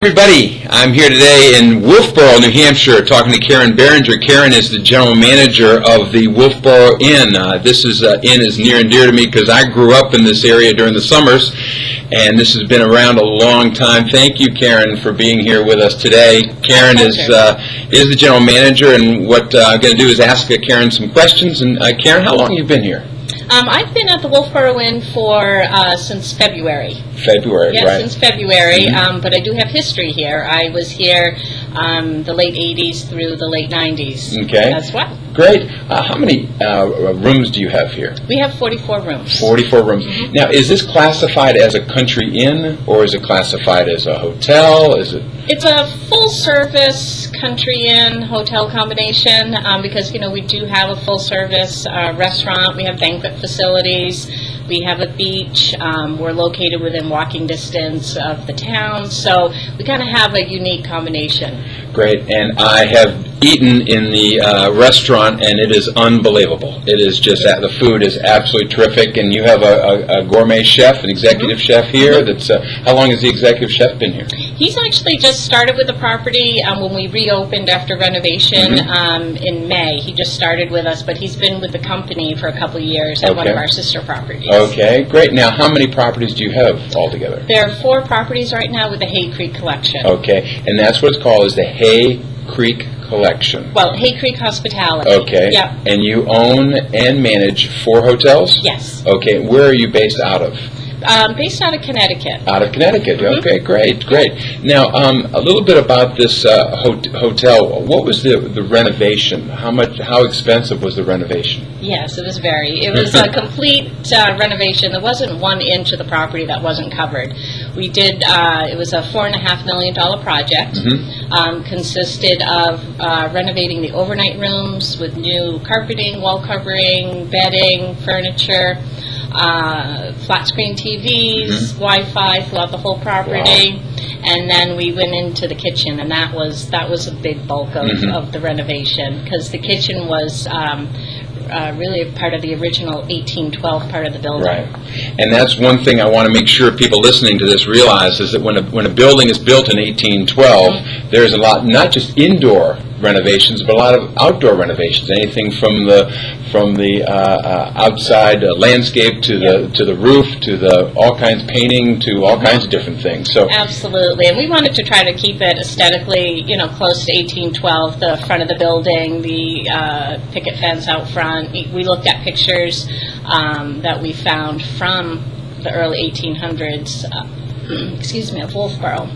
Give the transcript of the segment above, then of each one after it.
Everybody, I'm here today in Wolfeboro, New Hampshire, talking to Karen Behringer. Karen is the general manager of the Wolfeboro Inn. This inn is near and dear to me because I grew up in this area during the summers, and this has been around a long time. Thank you, Karen, for being here with us today. Karen is the general manager, and what I'm going to do is ask Karen some questions. And Karen, how long have you been here? I've been at the Wolfeboro Inn for since February. February, yes, right. Since February, but I do have history here. I was here the late 80s through the late 90s as well. Great. How many rooms do you have here? We have 44 rooms. 44 rooms. Mm-hmm. Now, is this classified as a country inn, or is it classified as a hotel? It's a full-service country inn hotel combination because, we do have a full-service restaurant. We have banquet facilities. We have a beach. We're located within walking distance of the town. So we kind of have a unique combination. Great. And I have eaten in the restaurant, and it is unbelievable. It is just that the food is absolutely terrific. And you have a gourmet chef, an executive chef here. That's how long has the executive chef been here? He's actually just started with the property when we reopened after renovation in May. He just started with us, but he's been with the company for a couple of years at one of our sister properties. Okay, great. Now, how many properties do you have altogether? There are 4 properties right now with the Hay Creek Collection. Okay, and that's what it's called, is the Hay Creek Collection. Well, Hay Creek Hospitality. Okay. Yep. And you own and manage 4 hotels? Yes. Okay, where are you based out of? Based out of Connecticut. Out of Connecticut. Okay, great. Now, a little bit about this hotel. What was the renovation? How expensive was the renovation? Yes, it was It was a complete renovation. There wasn't 1 inch of the property that wasn't covered. We did. It was a $4.5 million project. Consisted of renovating the overnight rooms with new carpeting, wall covering, bedding, furniture. Flat screen TVs, Wi-Fi throughout the whole property, and then we went into the kitchen, and that was a big bulk of the renovation because the kitchen was really a part of the original 1812 part of the building. Right, and that's one thing I want to make sure people listening to this realize is that when a building is built in 1812, there's a lot, not just indoor renovations, but a lot of outdoor renovations. Anything from the outside landscape to the roof to the all kinds of painting to all kinds of different things. So absolutely, and we wanted to try to keep it aesthetically, close to 1812. The front of the building, the picket fence out front. We looked at pictures that we found from the early 1800s. Of Wolfeboro.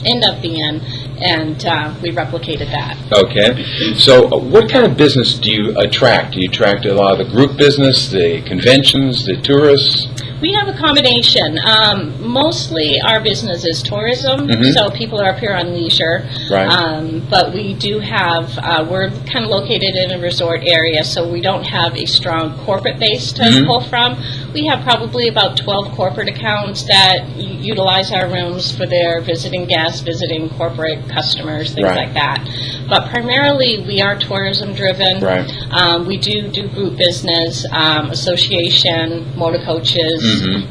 End up being, and we replicated that. Okay. So what kind of business do you attract? Do you attract a lot of the group business, the conventions, the tourists? We have a combination. Mostly our business is tourism, so people are up here on leisure. Right. But we do have, we're kind of located in a resort area, so we don't have a strong corporate base to pull from. We have probably about 12 corporate accounts that utilize our rooms for their visiting guests, visiting corporate customers, things like that. But primarily we are tourism driven. Right. We do group business, association, motor coaches,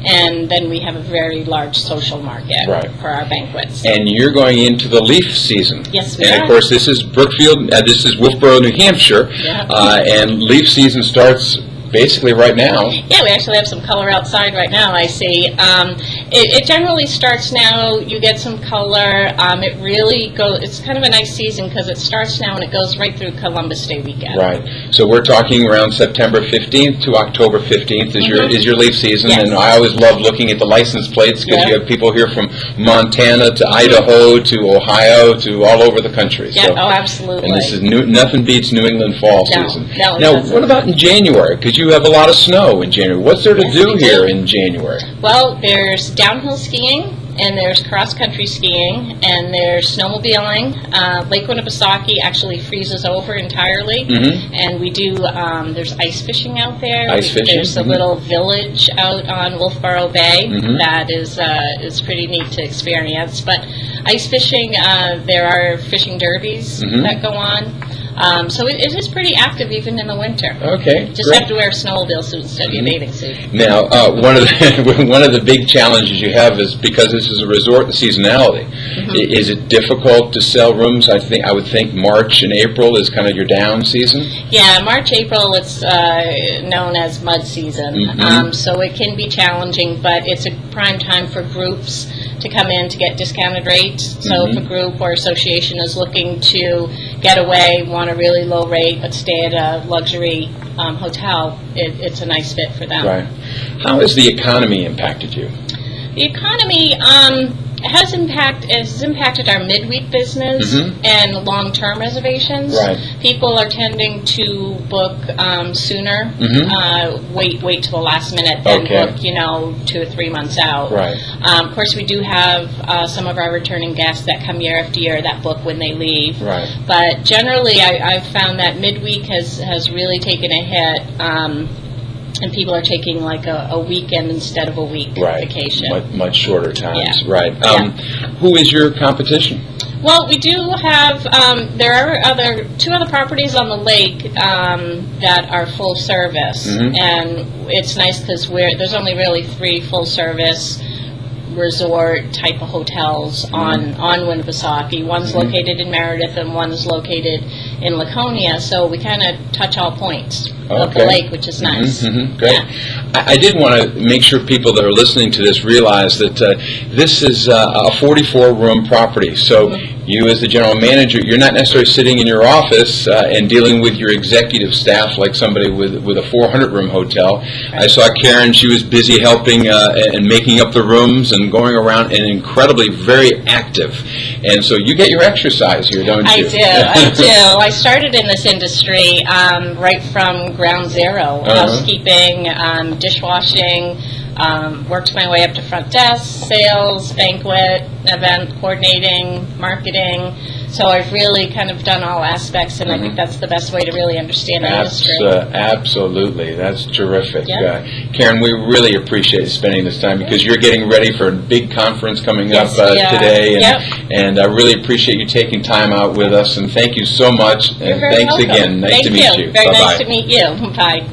and then we have a very large social market for our banquets. And you're going into the leaf season. Yes, we are. And of course this is Brookfield, this is Wolfeboro, New Hampshire, and leaf season starts basically right now. Yeah, we actually have some color outside right now, I see. It generally starts now. You get some color. It really goes, it's kind of a nice season because it starts now and it goes right through Columbus Day weekend. Right. So we're talking around September 15th to October 15th is your leaf season. Yes. And I always love looking at the license plates because you have people here from Montana to Idaho to Ohio to all over the country. Yeah, so, absolutely. And this is nothing beats New England fall season. No, now, what about in January? Because you have a lot of snow in January. What's there to do here in January? Well, there's downhill skiing, and there's cross-country skiing, and there's snowmobiling. Lake Winnipesaukee actually freezes over entirely, and we do, there's ice fishing out there. Ice fishing? There's a little village out on Wolfeboro Bay that is pretty neat to experience. But ice fishing, there are fishing derbies that go on. Mm-hmm. So it is pretty active even in the winter. Okay, Just great. have to wear a snowmobile suit instead of your bathing suit. Now, one of the one of the big challenges you have is because this is a resort, the seasonality. Is it difficult to sell rooms? I would think March and April is kind of your down season. Yeah, March, April, it's known as mud season. So it can be challenging, but it's a prime time for groups to come in to get discounted rates. So if a group or association is looking to get away, want a really low rate, but stay at a luxury hotel, it's a nice fit for them. Right. How has the economy impacted you? The economy has impacted our midweek business and long-term reservations. Right. People are tending to book sooner. Wait till the last minute, then book 2 or 3 months out. Right. Of course, we do have some of our returning guests that come year after year that book when they leave. Right. But generally, I've found that midweek has really taken a hit. And people are taking like a weekend instead of a week vacation. Much shorter times. Yeah. Right. Who is your competition? Well, we do have, there are two other properties on the lake that are full service. And it's nice because there's only really 3 full service resort type of hotels on Winnipesaukee. One's located in Meredith and one's located in Laconia, so we kind of touch all points of the lake, which is nice. Great. Yeah. I did want to make sure people that are listening to this realize that this is a 44-room property, so you as the general manager, you're not necessarily sitting in your office and dealing with your executive staff like somebody with a 400-room hotel. Right. I saw Karen, she was busy helping and making up the rooms and going around and incredibly very active. And so you get your exercise here, don't you? I do. I started in this industry right from ground zero, housekeeping, dishwashing, worked my way up to front desk, sales, banquet, event coordinating, marketing. So I've really kind of done all aspects, and I think that's the best way to really understand the industry. Absolutely. That's terrific. Yeah. Karen, we really appreciate spending this time because you're getting ready for a big conference coming up today, and I really appreciate you taking time out with us, and thank you so much, and thanks welcome. again. Nice to meet you. Very Bye-bye. nice to meet you. Bye.